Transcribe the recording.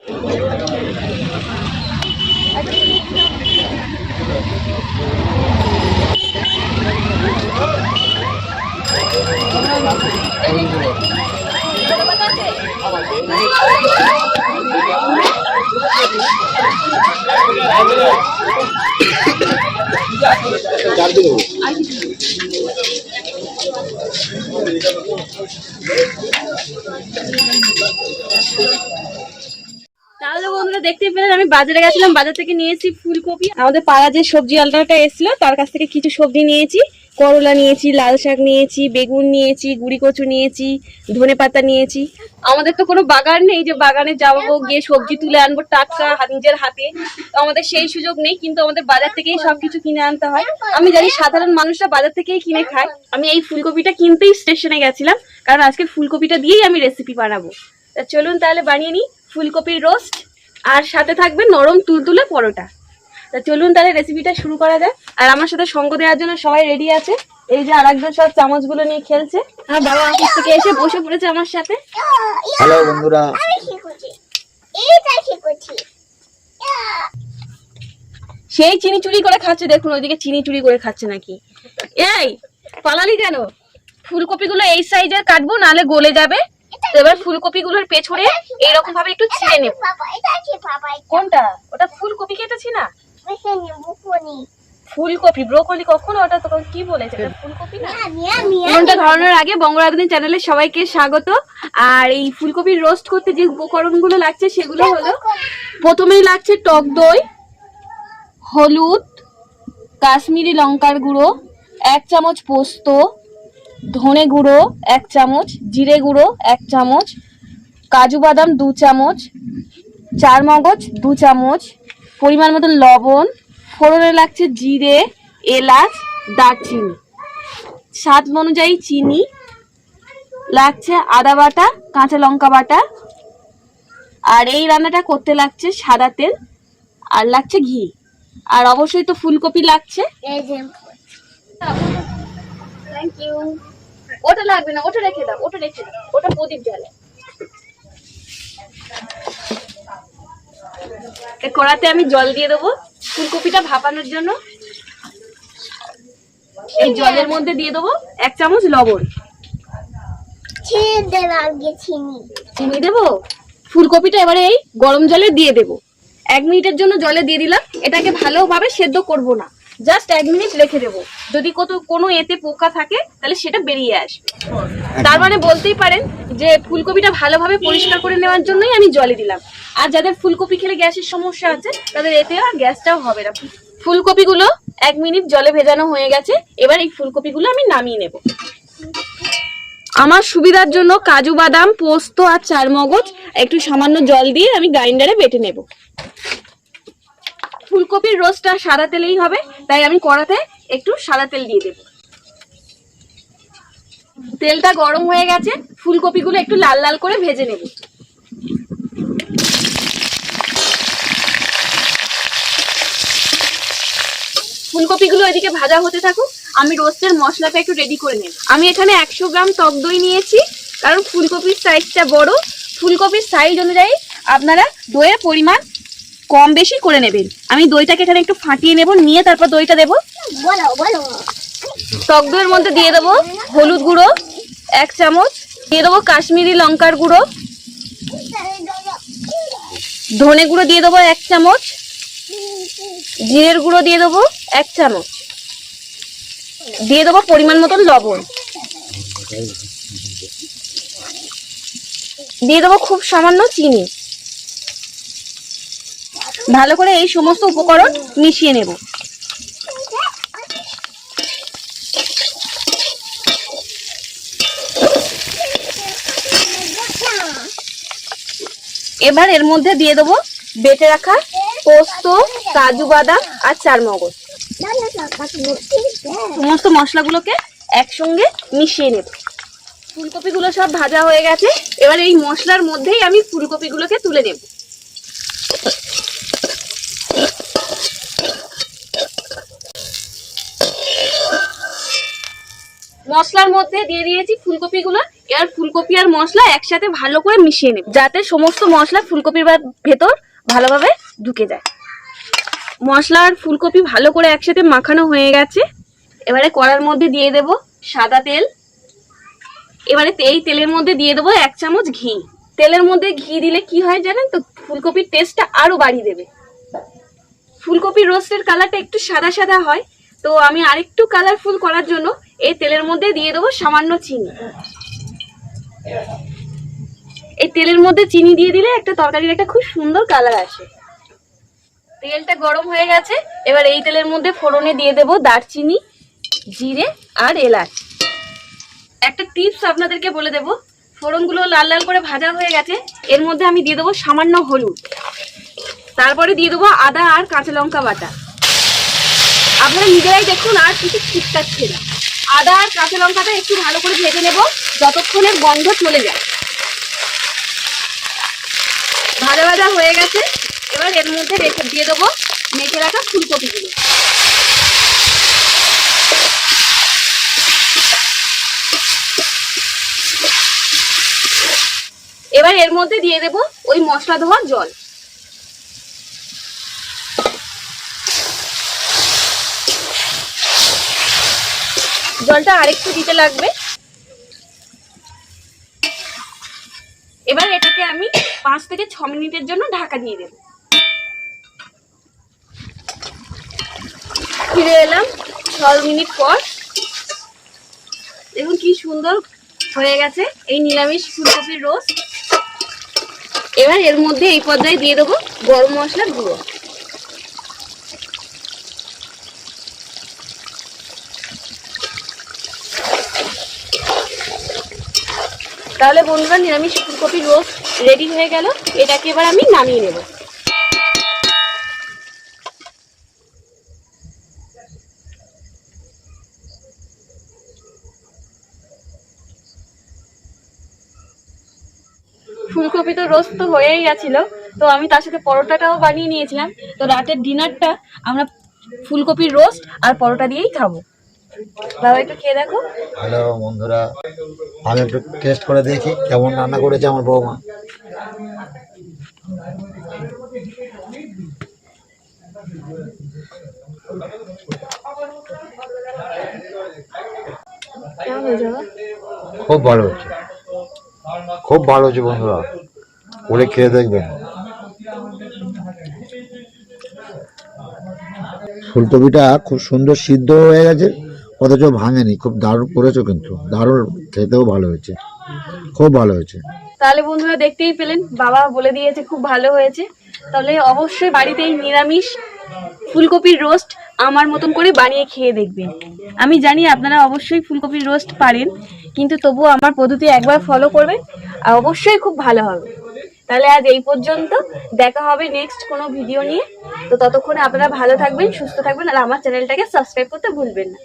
তাহলে বন্ধুরা দেখতে পেলেন আমি বাজারে গেছিলাম, বাজার থেকে নিয়েছি ফুলকপি। আমাদের পাড়া যে সবজি আলটাটা এসেছিল তার কাছ থেকে কিছু সবজি নিয়েছি। করলা নিয়েছি, লাল শাক নিয়েছি, বেগুন নিয়েছি, গুড়ি কচু নিয়েছি, ধনে পাতা নিয়েছি। আমাদের তো কোনো বাগান নেই যে বাগানে যাবো গিয়ে সবজি তুলে আনবো টাটকা নিজের হাতে, আমাদের সেই সুযোগ নেই। কিন্তু আমাদের বাজার থেকেই সবকিছু কিনে আনতে হয়। আমি জানি সাধারণ মানুষরা বাজার থেকেই কিনে খায়। আমি এই ফুলকপিটা কিনতেই স্টেশনে গেছিলাম, কারণ আজকে ফুলকপিটা দিয়েই আমি রেসিপি বানাবো। তা চলুন তাহলে বানিয়ে নিই ফুলকপির রোস্ট, আর সাথে থাকবে নরম তুলতুলে পরোটা। তা চলুন তাহলে রেসিপিটা শুরু করা যায়। আর আমার সাথে সঙ্গ দেওয়ার জন্য সবাই রেডি আছে। এই যে আরেকজন সব চামচগুলো নিয়ে খেলছে, আর বাবা অফিস থেকে এসে বসে পড়েছে আমার সাথে। হ্যালো বন্ধুরা, সেই চিনি চুরি করে খাচ্ছে, দেখুন ওইদিকে চিনি চুরি করে খাচ্ছে নাকি। এই পালালি কেন? ফুলকপিগুলো এই সাইজের কাটবো, নালে গলে যাবে। এবার ফুলকপিগুলোর পেছনে এইরকম ভাবে একটু ছিঁড়ে নেব। কোনটা? ওটা ফুলকপি কেটেছি না, ফুলকপি। ব্রোকলি কখনো ওটা তো কি বলেছে, এটা ফুলকপি না। কোনটা ধরানোর আগে বঙ্গরাধনী চ্যানেলে সবাইকে স্বাগত। আর এই ফুলকপির রোস্ট করতে যে উপকরণগুলো লাগছে সেগুলো হলো, প্রথমেই লাগছে টক দই, হলুদ, কাশ্মীরি লঙ্কার গুঁড়ো 1 চামচ, পোস্ত, ধনে গুঁড়ো 1 চামচ, জিরে গুঁড়ো 1 চামচ, কাজু বাদাম 2 চামচ, চার মগজ 2 চামচ, পরিমাণ মতো লবণ, ফোড়নে লাগছে জিরে, এলাচ, দারচিনি, স্বাদ অনুযায়ী চিনি, লাগছে আদা বাটা, কাঁচা লঙ্কা বাটা। আর এই রান্নাটা করতে লাগছে সাদা তেল, আর লাগছে ঘি, আর অবশ্যই তো ফুলকপি লাগছে। Thank you. ওটা লাগবে না, ওটা রেখে দাও, ওটা রেখে দাও, ওটা প্রদীপ জ্বালে। কড়াতে আমি জল দিয়ে দেবো ফুলকপিটা ভাপানোর জন্য। এই জলের মধ্যে দিয়ে দেবো 1 চামচ লবণ, চিনি দেবো। ফুলকপিটা এবারে এই গরম জলে দিয়ে দেবো। 1 মিনিটের জন্য জলে দিয়ে দিলাম। এটাকে ভালোভাবে সেদ্ধ করব না, জাস্ট 1 মিনিট রেখে দেবো। যদি কোনো এতে পোকা থাকে তাহলে সেটা বেরিয়ে আসবে। তার মানে বলতেই পারেন যে ফুলকপিটা ভালোভাবে পরিষ্কার করে নেওয়ার জন্যই আমি জলে দিলাম। আর যাদের ফুলকপি খেলে গ্যাসের সমস্যা আছে তাদের এতে আর গ্যাসটাও হবে না। ফুলকপিগুলো 1 মিনিট জলে ভেজানো হয়ে গেছে। এবার এই ফুলকপিগুলো আমি নামিয়ে নেব। আমার সুবিধার জন্য কাজু বাদাম, পোস্ত আর চার মগজ একটু সামান্য জল দিয়ে আমি গ্রাইন্ডারে বেটে নেব। ফুলকপির রোস্টটা সাদা তেলেই হবে, তাই আমি কড়াতে একটু সাদা তেল দিয়ে দেব। তেলটা গরম হয়ে গেছে, ফুলকপিগুলো একটু লাল লাল করে ভেজে নেব। ফুলকপিগুলো এদিকে ভাজা হতে থাকুক, আমি রোস্টের মশলাটা একটু রেডি করে নেব। আমি এখানে 100 গ্রাম টক দই নিয়েছি, কারণ ফুলকপির সাইজটা বড়। ফুলকপির সাইজ অনুযায়ী আপনারা দইয়ের পরিমাণ কম বেশি করে নেবেন। আমি দইটাকে এখানে একটু ফাটিয়ে নেব, নিয়ে তারপর দইটা দেবো। টক দইয়ের মধ্যে দিয়ে দেবো হলুদ গুঁড়ো 1 চামচ, দিয়ে দেবো কাশ্মীরি লঙ্কার গুঁড়ো, ধনে গুঁড়ো দিয়ে দেবো 1 চামচ, জিরের গুঁড়ো দিয়ে দেবো 1 চামচ, দিয়ে দেবো পরিমাণ মতন লবণ, দিয়ে দেবো খুব সামান্য চিনি। ভালো করে এই সমস্ত উপকরণ মিশিয়ে নেব। এবার এর মধ্যে দিয়ে দেবো বেটে রাখা পোস্ত, কাজু বাদাম আর চার মগজ। সমস্ত মশলাগুলোকে একসঙ্গে মিশিয়ে নেব। ফুলকপিগুলো সব ভাজা হয়ে গেছে। এবার এই মশলার মধ্যেই আমি ফুলকপিগুলোকে তুলে নেব। মশলার মধ্যে দিয়ে দিয়েছি ফুলকপিগুলো। এবার ফুলকপি আর মশলা একসাথে ভালো করে মিশিয়ে নেব, যাতে সমস্ত মশলা ফুলকপির ভেতর ভালোভাবে ঢুকে যায়। মশলা আর ফুলকপি ভালো করে একসাথে মাখানো হয়ে গেছে। এবারে কড়ার মধ্যে দিয়ে দেব সাদা তেল। এবারে এই তেলের মধ্যে দিয়ে দেবো 1 চামচ ঘি। তেলের মধ্যে ঘি দিলে কি হয় জানেন তো, ফুলকপির টেস্টটা আরো বাড়িয়ে দেবে। ফুলকপির রোস্টের কালারটা একটু সাদা সাদা হয়, তো আমি আরেকটু কালারফুল করার জন্য এই তেলের মধ্যে দিয়ে দেবো সামান্য চিনি। এই তেলের মধ্যে চিনি দিয়ে দিলে একটা তরকারির একটা খুব সুন্দর কালার আসে। তেলটা গরম হয়ে গেছে, এবার এই তেলের মধ্যে ফোড়নে দিয়ে দেবো দারচিনি, জিরে আর এলাচ। একটা টিপস আপনাদেরকে বলে দেবো, ফোড়নগুলো লাল লাল করে ভাজা হয়ে গেছে, এর মধ্যে আমি দিয়ে দেবো সামান্য হলুদ, তারপরে দিয়ে দেবো আদা আর কাঁচা লঙ্কা বাটা। আপনারা নিজেরাই দেখুন, আর কিছু ছিটকাচ্ছে না। আদা আর কাঁচা লঙ্কাটা একটু ভালো করে ভেজে নেব যতক্ষণের গন্ধ চলে যায়। ভাজা ভাজা হয়ে গেছে, এবার এর মধ্যে দিয়ে দেবো মেখে রাখা ফুলকপিগুলো। এবার এর মধ্যে দিয়ে দেবো ওই মশলা ধোয়া জল। জলটা আরেকটু দিতে লাগবে। এবার এটাকে আমি 5 থেকে 6 মিনিটের জন্য ঢাকা দিয়ে দেব। ফিরে এলাম 6 মিনিট পর। দেখুন কি সুন্দর হয়ে গেছে এই নিরামিষ ফুলকপির রোস্ট। এবার এর মধ্যে এই পর্যায়ে দিয়ে দেবো গরম মশলার গুঁড়ো। তাহলে বন্ধুরা, নিরামিষ ফুলকপির রোস্ট রেডি হয়ে গেল। এটাকে এবার আমি নামিয়ে নেব। ফুলকপি তো রোস্ট তো হয়েই গেছিল, তো আমি তার সাথে পরোটাটাও বানিয়ে নিয়েছিলাম। তো রাতের ডিনারটা আমরা ফুলকপির রোস্ট আর পরোটা দিয়েই খাবো। বাবা একটু খেয়ে দেখো। হ্যালো বন্ধুরা, আমি একটু টেস্ট করে দেখি কেমন রান্না করেছে আমার বৌমা। খুব ভালো হচ্ছে, খুব ভালো হচ্ছে বন্ধুরা, করে খেয়ে দেখবেন। ফুলকপিটা খুব সুন্দর সিদ্ধ হয়ে গেছে, অথচ ভাঙেনি। খুব দারুণ করেছো, কিন্তু দারুণ, খেতেও ভালো হয়েছে, খুব ভালো হয়েছে। তাহলে বন্ধুরা দেখতেই পেলেন, বাবা বলে দিয়েছে খুব ভালো হয়েছে। তাহলে অবশ্যই বাড়িতে এই নিরামিষ ফুলকপির রোস্ট আমার মতন করে বানিয়ে খেয়ে দেখবেন। আমি জানি আপনারা অবশ্যই ফুলকপির রোস্ট পারেন, কিন্তু তবুও আমার পদ্ধতি একবার ফলো করবেন, আর অবশ্যই খুব ভালো হবে। তাহলে আজ এই পর্যন্ত, দেখা হবে নেক্সট কোনো ভিডিও নিয়ে। তো ততক্ষণে আপনারা ভালো থাকবেন, সুস্থ থাকবেন, আর আমার চ্যানেলটাকে সাবস্ক্রাইব করতে ভুলবেন না।